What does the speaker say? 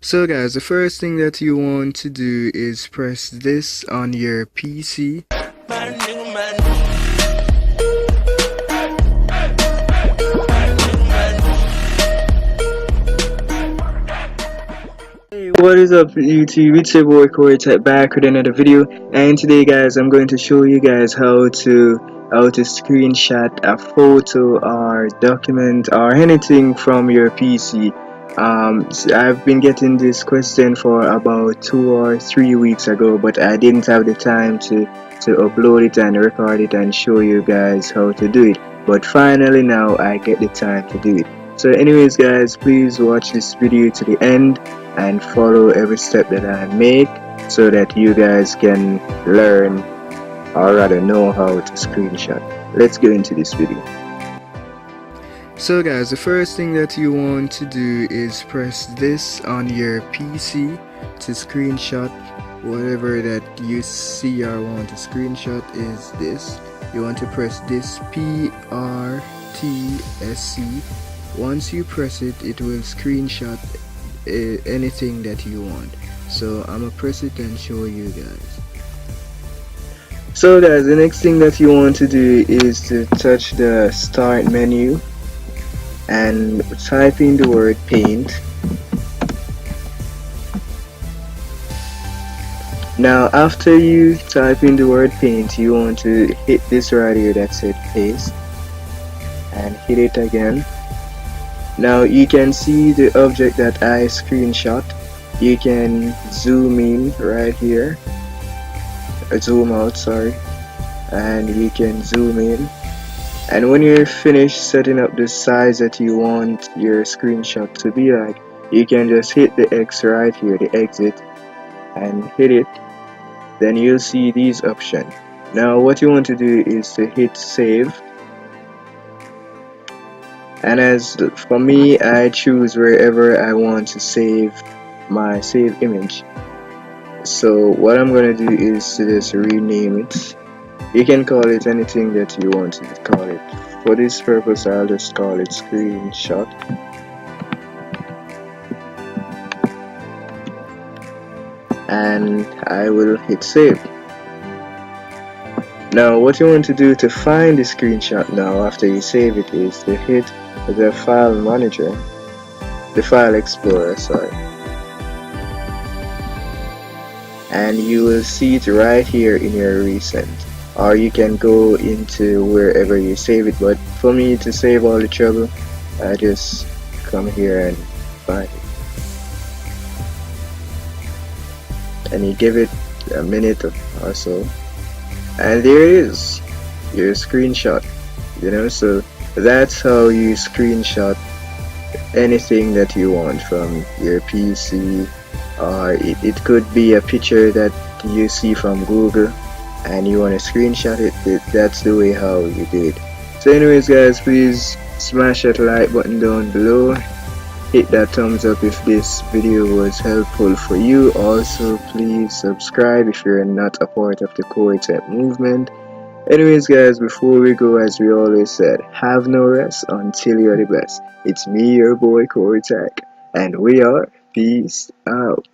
So guys, the first thing that you want to do is press this on your PC. Hey, what is up YouTube? It's your boy Corey Tech back with another video, and today guys I'm going to show you guys how to screenshot a photo or document or anything from your PC. I've been getting this question for about 2 or 3 weeks ago, but I didn't have the time to upload it and record it and show you guys how to do it. But finally now I get the time to do it. So anyways guys, please watch this video to the end and follow every step that I make so that you guys can learn or rather know how to screenshot. Let's go into this video. So guys, the first thing that you want to do is press this on your PC to screenshot whatever that you see or want to screenshot. Is this, you want to press this PRTSC. Once you press it, it will screenshot anything that you want. So I'm gonna press it and show you guys. So guys, the next thing that you want to do is to touch the start menu and type in the word paint. Now after you type in the word paint, you want to hit this right here that said paste and hit it again. Now you can see the object that I screenshot. You can zoom in right here, zoom out, sorry, and you can zoom in. And when you're finished setting up the size that you want your screenshot to be like, you can just hit the X right here, the exit, and hit it. Then you'll see these options. Now what you want to do is to hit save. And as for me, I choose wherever I want to save my save image. So what I'm gonna do is to just rename it. You can call it anything that you want to call it. For this purpose, I'll just call it screenshot. And I will hit save. Now what you want to do to find the screenshot now after you save it is to hit the file manager, the file explorer, sorry, and you will see it right here in your recent, or you can go into wherever you save it. But for me to save all the trouble, I just come here and find it, and you give it a minute or so, and there it is, your screenshot. So that's how you screenshot anything that you want from your PC, or it could be a picture that you see from Google and you want to screenshot it. That's the way how you do it. So anyways guys, please smash that like button down below, hit that thumbs up if this video was helpful for you. Also please subscribe if you're not a part of the Corey Tech movement. Anyways guys, before we go, as we always said, have no rest until you're the best. It's me, your boy Corey Tech, and we are peace out.